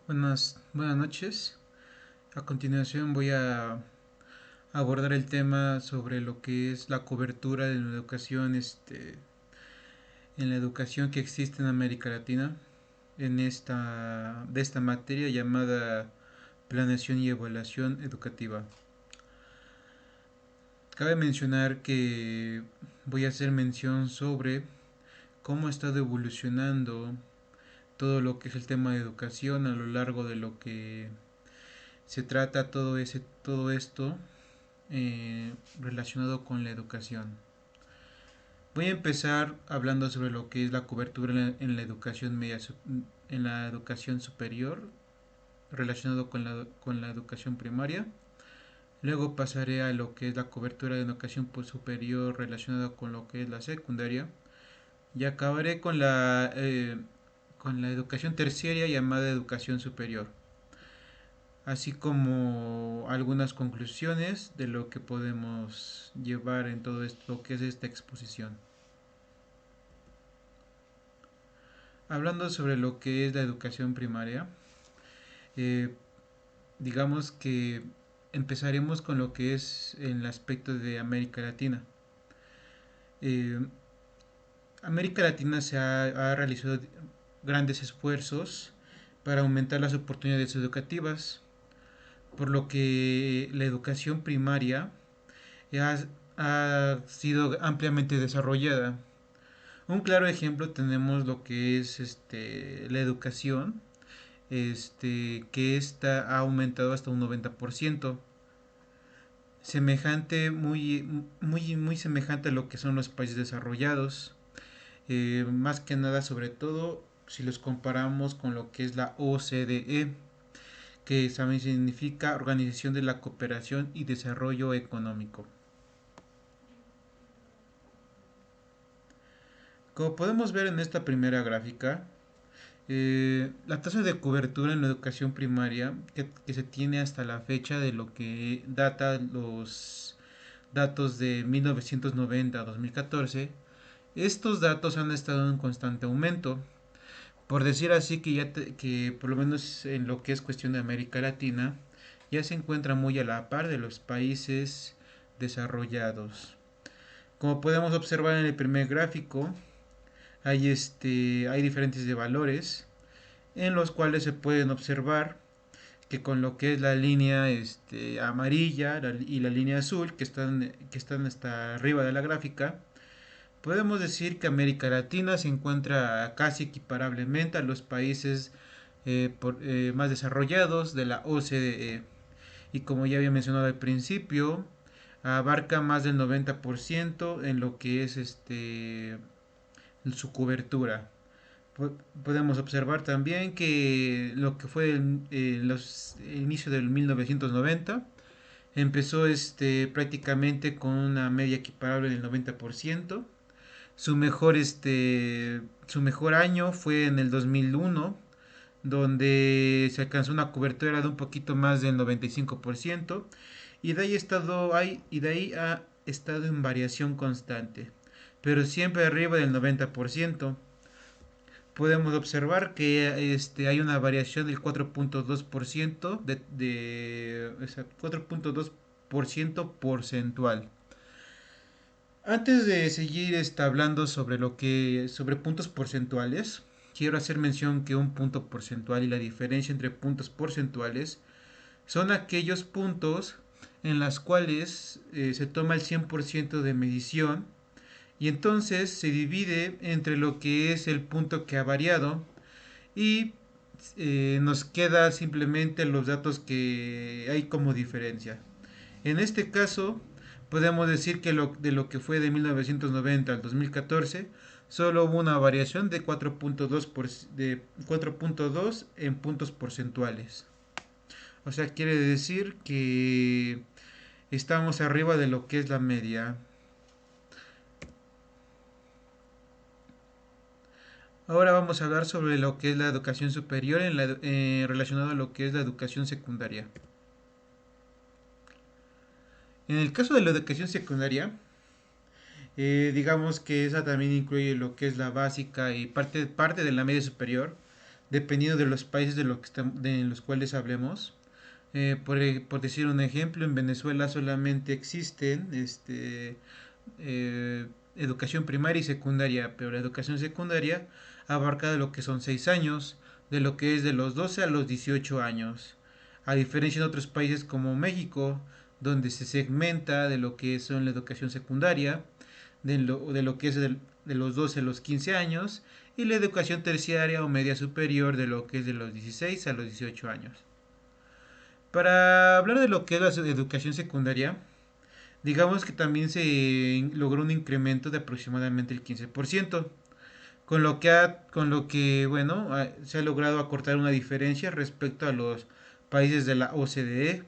Buenas noches. A continuación voy a abordar el tema sobre lo que es la cobertura de la educación, en la educación que existe en América Latina, de esta materia llamada planeación y evaluación educativa. Cabe mencionar que voy a hacer mención sobre cómo ha estado evolucionando todo lo que es el tema de educación a lo largo de lo que se trata todo esto relacionado con la educación. Voy a empezar hablando sobre lo que es la cobertura en la educación en la educación superior, relacionado con la educación primaria. Luego pasaré a lo que es la cobertura de educación superior relacionada con lo que es la secundaria. Y acabaré con la educación terciaria llamada educación superior, así como algunas conclusiones de lo que podemos llevar en todo esto que es esta exposición. Hablando sobre lo que es la educación primaria, eh, digamos que empezaremos con lo que es el aspecto de América Latina. Eh, América Latina ha realizado grandes esfuerzos para aumentar las oportunidades educativas, por lo que la educación primaria ha, ha sido ampliamente desarrollada. Un claro ejemplo tenemos lo que es la educación, que esta ha aumentado hasta un 90%, muy semejante a lo que son los países desarrollados, más que nada sobre todo si los comparamos con lo que es la OCDE, que también significa Organización de la Cooperación y Desarrollo Económico. Como podemos ver en esta primera gráfica, la tasa de cobertura en la educación primaria que se tiene hasta la fecha de lo que data los datos de 1990 a 2014, estos datos han estado en constante aumento. Por decir así que por lo menos en lo que es cuestión de América Latina, ya se encuentra muy a la par de los países desarrollados. Como podemos observar en el primer gráfico, hay diferentes de valores en los cuales se pueden observar que con lo que es la línea amarilla y la línea azul que están hasta arriba de la gráfica, podemos decir que América Latina se encuentra casi equiparablemente a los países más desarrollados de la OCDE. Y como ya había mencionado al principio, abarca más del 90% en lo que es su cobertura. Podemos observar también que lo que fue el inicio del 1990 empezó prácticamente con una media equiparable del 90%. Su mejor año fue en el 2001, donde se alcanzó una cobertura de un poquito más del 95%, y de ahí ha estado en variación constante, pero siempre arriba del 90%. Podemos observar que hay una variación del 4.2% o sea, 4.2% porcentual. Antes de seguir hablando sobre puntos porcentuales, quiero hacer mención que un punto porcentual y la diferencia entre puntos porcentuales son aquellos puntos en los cuales se toma el 100% de medición y entonces se divide entre lo que es el punto que ha variado y nos queda simplemente los datos que hay como diferencia. En este caso, podemos decir que de lo que fue de 1990 al 2014, solo hubo una variación de 4.2 en puntos porcentuales. O sea, quiere decir que estamos arriba de lo que es la media. Ahora vamos a hablar sobre lo que es la educación superior relacionado a lo que es la educación secundaria. En el caso de la educación secundaria, digamos que esa también incluye lo que es la básica y parte de la media superior. dependiendo de los países de los cuales hablemos. Por decir un ejemplo, en Venezuela solamente existen educación primaria y secundaria, pero la educación secundaria abarca de lo que son 6 años, de lo que es de los 12 a los 18 años. A diferencia de otros países como México, donde se segmenta de lo que son la educación secundaria, de lo que es de los 12 a los 15 años, y la educación terciaria o media superior de lo que es de los 16 a los 18 años. Para hablar de lo que es la educación secundaria, digamos que también se logró un incremento de aproximadamente el 15%, con lo que bueno, se ha logrado acortar una diferencia respecto a los países de la OCDE,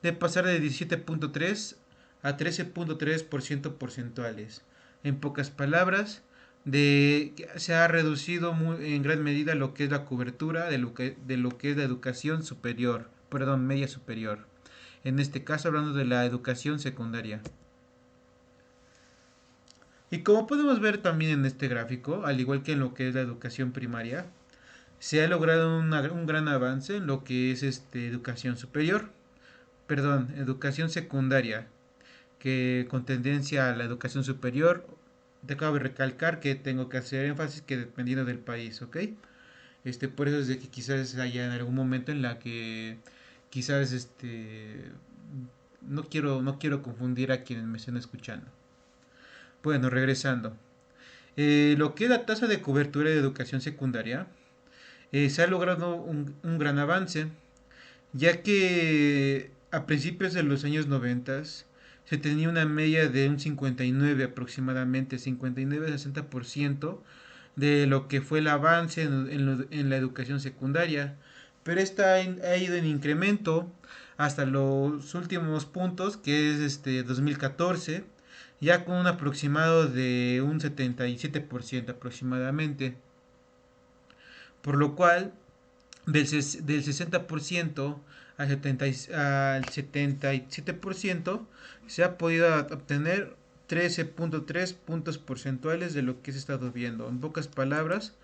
de pasar de 17.3 a 13.3% porcentuales. En pocas palabras, se ha reducido en gran medida lo que es la cobertura de lo que es la educación superior, perdón, media superior. En este caso hablando de la educación secundaria. Y como podemos ver también en este gráfico, al igual que en lo que es la educación primaria, se ha logrado un gran avance en lo que es educación superior, perdón, educación secundaria, que con tendencia a la educación superior, te acabo de recalcar que tengo que hacer énfasis que dependiendo del país, ¿ok? Por eso es de que quizás haya en algún momento en la que quizás no quiero confundir a quienes me estén escuchando. Bueno, regresando. Lo que es la tasa de cobertura de educación secundaria, se ha logrado un gran avance, ya que a principios de los años 90 se tenía una media de un 59 aproximadamente, 59-60% de lo que fue el avance en la educación secundaria, pero esta ha ido en incremento hasta los últimos puntos, que es 2014, ya con un aproximado de un 77% aproximadamente, por lo cual del 60% al 77% se ha podido obtener 13.3 puntos porcentuales de lo que se ha estado viendo. En pocas palabras,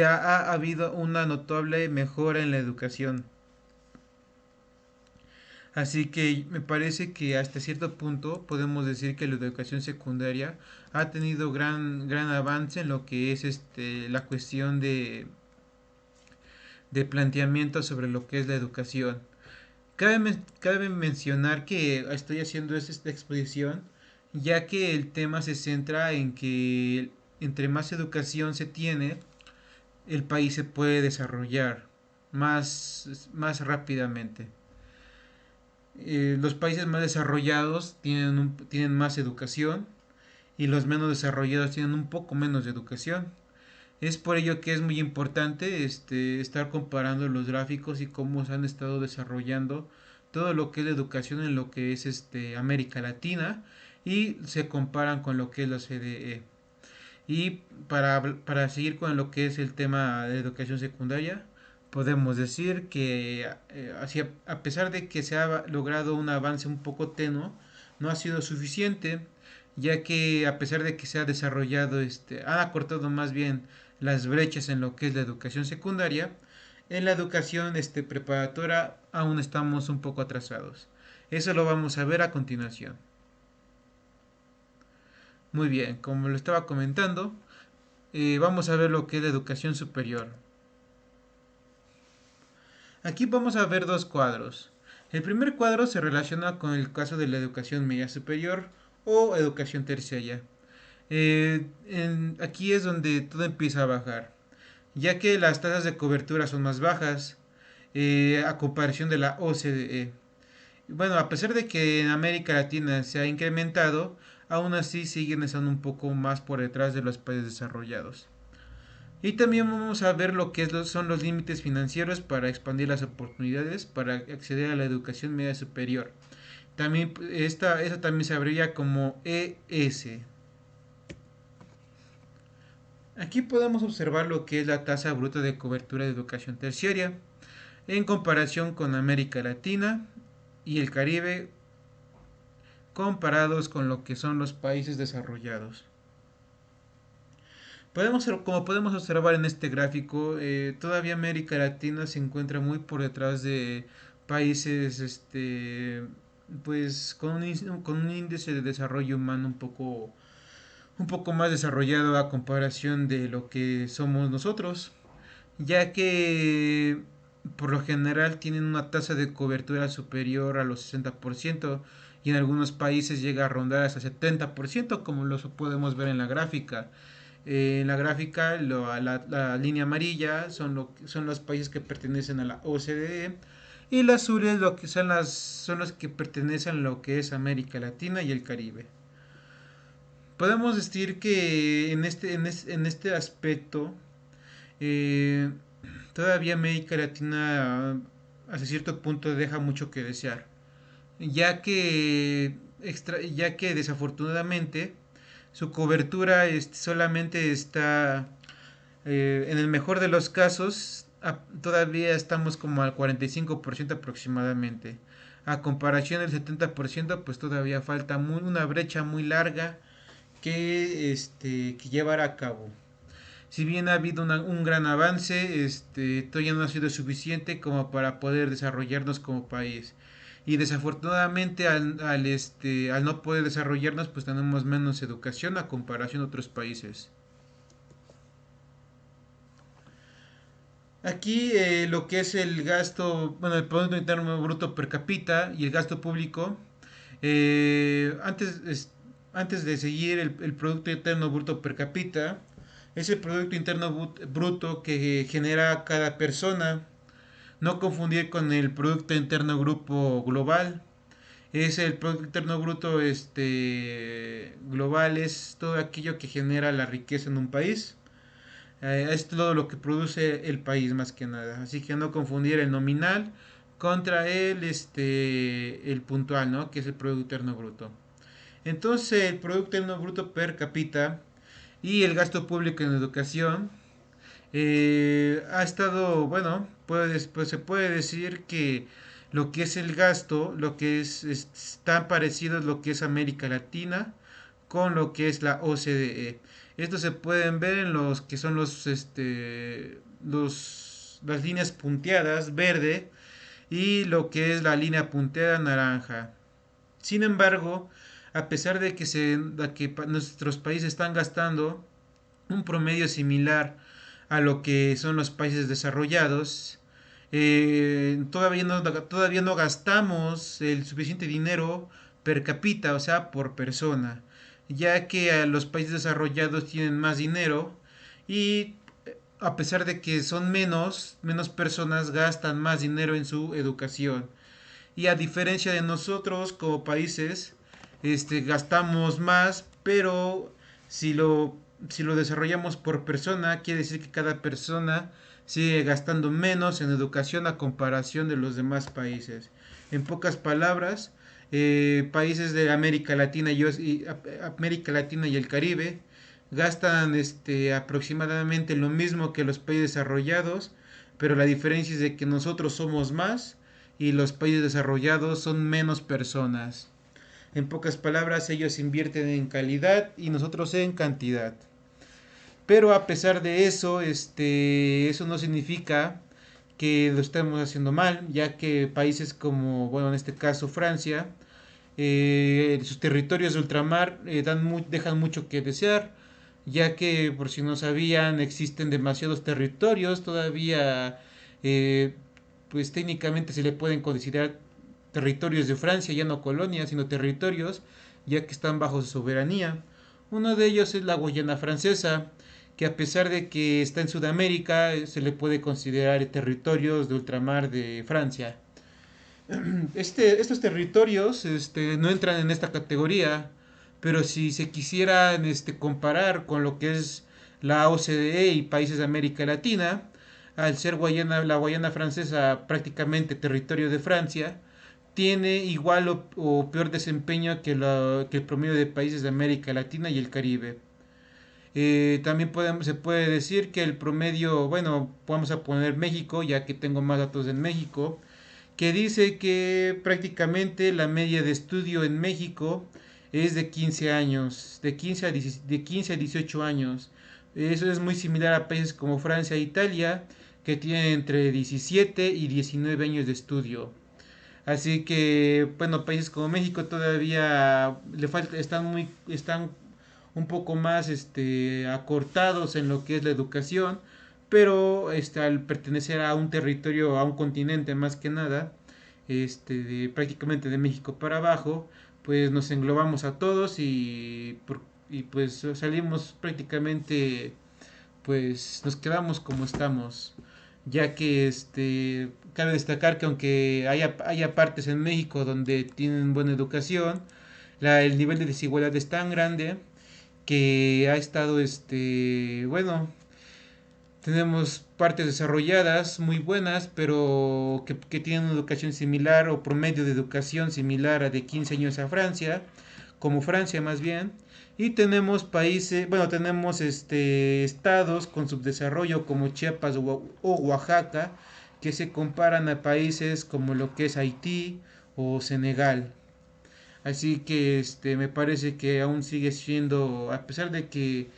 ha habido una notable mejora en la educación. Así que me parece que hasta cierto punto podemos decir que la educación secundaria ha tenido gran avance en lo que es la cuestión de planteamiento sobre lo que es la educación. Cabe mencionar que estoy haciendo esta exposición ya que el tema se centra en que entre más educación se tiene, el país se puede desarrollar más rápidamente. Los países más desarrollados tienen más educación y los menos desarrollados tienen un poco menos de educación. Es por ello que es muy importante estar comparando los gráficos y cómo se han estado desarrollando todo lo que es la educación en lo que es América Latina y se comparan con lo que es la CDE. Y para seguir con lo que es el tema de educación secundaria, podemos decir que a pesar de que se ha logrado un avance un poco tenue, no ha sido suficiente, ya que a pesar de que se ha desarrollado, han acortado más bien las brechas en lo que es la educación secundaria, en la educación preparatoria aún estamos un poco atrasados. Eso lo vamos a ver a continuación. Muy bien, como lo estaba comentando, vamos a ver lo que es la educación superior. Aquí vamos a ver dos cuadros. El primer cuadro se relaciona con el caso de la educación media superior o educación terciaria. Aquí es donde todo empieza a bajar, ya que las tasas de cobertura son más bajas a comparación de la OCDE. Bueno, a pesar de que en América Latina se ha incrementado, aún así siguen estando un poco más por detrás de los países desarrollados. Y también vamos a ver lo que son los límites financieros para expandir las oportunidades para acceder a la educación media superior. También esta también se abrevia como ES. Aquí podemos observar lo que es la tasa bruta de cobertura de educación terciaria en comparación con América Latina y el Caribe comparados con lo que son los países desarrollados. Como podemos observar en este gráfico, todavía América Latina se encuentra muy por detrás de países, pues, con un índice de desarrollo humano un poco más desarrollado a comparación de lo que somos nosotros, ya que por lo general tienen una tasa de cobertura superior a los 60% y en algunos países llega a rondar hasta 70%, como lo podemos ver en la gráfica. En la gráfica, la línea amarilla son los países que pertenecen a la OCDE y la azul es lo que son los que pertenecen a lo que es América Latina y el Caribe. Podemos decir que en este aspecto, eh, todavía América Latina hasta cierto punto deja mucho que desear, ya que desafortunadamente su cobertura solamente está, en el mejor de los casos, todavía estamos como al 45% aproximadamente. A comparación del 70%, pues todavía falta una brecha muy larga que llevar a cabo. Si bien ha habido un gran avance, todavía no ha sido suficiente como para poder desarrollarnos como país. Y desafortunadamente al no poder desarrollarnos, pues tenemos menos educación a comparación de otros países. Aquí lo que es el gasto, bueno, el Producto Interno Bruto per cápita y el gasto público, eh, antes, es- antes de seguir el Producto Interno Bruto per cápita, es el Producto Interno Bruto que genera cada persona, no confundir con el Producto Interno Grupo Global. Es el Producto Interno Bruto global, es todo aquello que genera la riqueza en un país. Es todo lo que produce el país más que nada. Así que no confundir el nominal contra el puntual, ¿no? Que es el Producto Interno Bruto. Entonces, el Producto Interno Bruto per cápita y el gasto público en educación ha estado, bueno, pues se puede decir que lo que es el gasto, es tan parecido a lo que es América Latina con lo que es la OCDE. Esto se pueden ver en los que son las líneas punteadas verde y lo que es la línea punteada naranja. Sin embargo, a pesar de que nuestros países están gastando un promedio similar a lo que son los países desarrollados, todavía no gastamos el suficiente dinero per cápita, o sea, por persona, ya que los países desarrollados tienen más dinero y a pesar de que son menos personas gastan más dinero en su educación. Y a diferencia de nosotros como países, gastamos más, pero si lo, si lo desarrollamos por persona, quiere decir que cada persona sigue gastando menos en educación a comparación de los demás países. En pocas palabras, países de América Latina y el Caribe gastan aproximadamente lo mismo que los países desarrollados, pero la diferencia es de que nosotros somos más y los países desarrollados son menos personas. En pocas palabras, ellos invierten en calidad y nosotros en cantidad. Pero a pesar de eso, eso no significa que lo estemos haciendo mal, ya que países como, bueno, en este caso Francia, sus territorios de ultramar dejan mucho que desear, ya que por si no sabían existen demasiados territorios todavía, eh, pues técnicamente se le pueden considerar territorios de Francia, ya no colonias, sino territorios, ya que están bajo su soberanía. Uno de ellos es la Guayana Francesa, que a pesar de que está en Sudamérica, se le puede considerar territorios de ultramar de Francia. Estos territorios no entran en esta categoría, pero si se quisieran comparar con lo que es la OCDE y países de América Latina, al ser la Guayana Francesa prácticamente territorio de Francia, tiene igual o peor desempeño que el promedio de países de América Latina y el Caribe. También se puede decir que el promedio, bueno, vamos a poner México, ya que tengo más datos en México, que dice que prácticamente la media de estudio en México es de 15 años, de 15 a 18 años. Eso es muy similar a países como Francia e Italia, que tienen entre 17 y 19 años de estudio. Así que, bueno, países como México todavía le falta, están un poco más acortados en lo que es la educación, pero al pertenecer a un territorio, a un continente más que nada, prácticamente de México para abajo, pues nos englobamos a todos y pues salimos prácticamente, pues nos quedamos como estamos, ya que cabe destacar que aunque haya partes en México donde tienen buena educación, el nivel de desigualdad es tan grande que ha estado, bueno, tenemos partes desarrolladas muy buenas, pero que tienen una educación similar o promedio de educación similar a de 15 años a Francia, como Francia más bien. Y tenemos países, bueno, tenemos estados con subdesarrollo como Chiapas o Oaxaca, que se comparan a países como lo que es Haití o Senegal. Así que me parece que aún sigue siendo, a pesar de que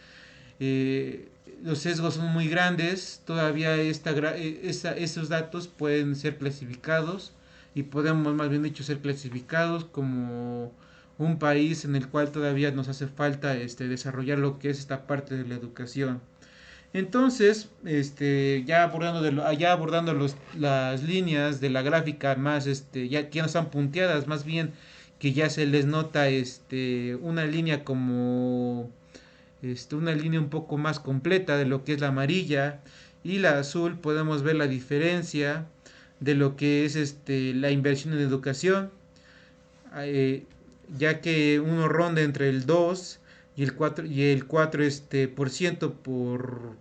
eh, los sesgos son muy grandes, todavía esos datos pueden ser clasificados y podemos más bien dicho ser clasificados como un país en el cual todavía nos hace falta desarrollar lo que es esta parte de la educación. Entonces, ya abordando las líneas de la gráfica más, ya no están punteadas, más bien que ya se les nota, una línea como, una línea un poco más completa de lo que es la amarilla y la azul, podemos ver la diferencia de lo que es, la inversión en educación, eh, ya que uno ronda entre el 2 y el 4 por ciento por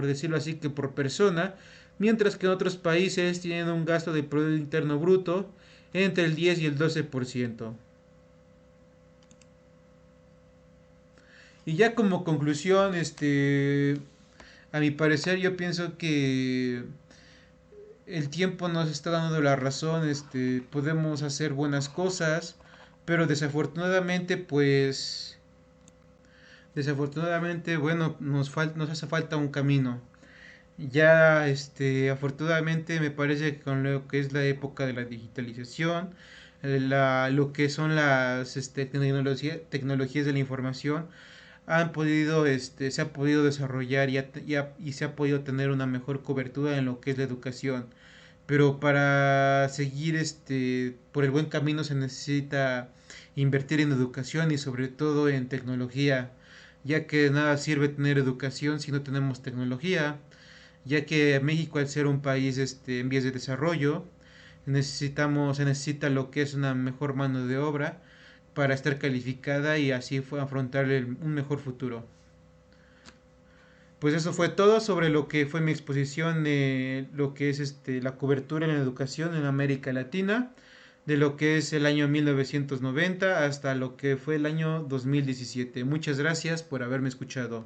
decirlo así, que por persona, mientras que en otros países tienen un gasto de Producto Interno Bruto entre el 10 y el 12%. Y ya como conclusión, a mi parecer yo pienso que el tiempo nos está dando la razón, podemos hacer buenas cosas, pero desafortunadamente, bueno, nos hace falta un camino. Ya, afortunadamente me parece que con lo que es la época de la digitalización, lo que son las tecnologías de la información, se ha podido desarrollar y se ha podido tener una mejor cobertura en lo que es la educación. Pero para seguir por el buen camino se necesita invertir en educación y sobre todo en tecnología, ya que de nada sirve tener educación si no tenemos tecnología, ya que México al ser un país en vías de desarrollo, se necesita lo que es una mejor mano de obra para estar calificada y así afrontar un mejor futuro. Pues eso fue todo sobre lo que fue mi exposición de lo que es la cobertura en la educación en América Latina, de lo que es el año 1990 hasta lo que fue el año 2017. Muchas gracias por haberme escuchado.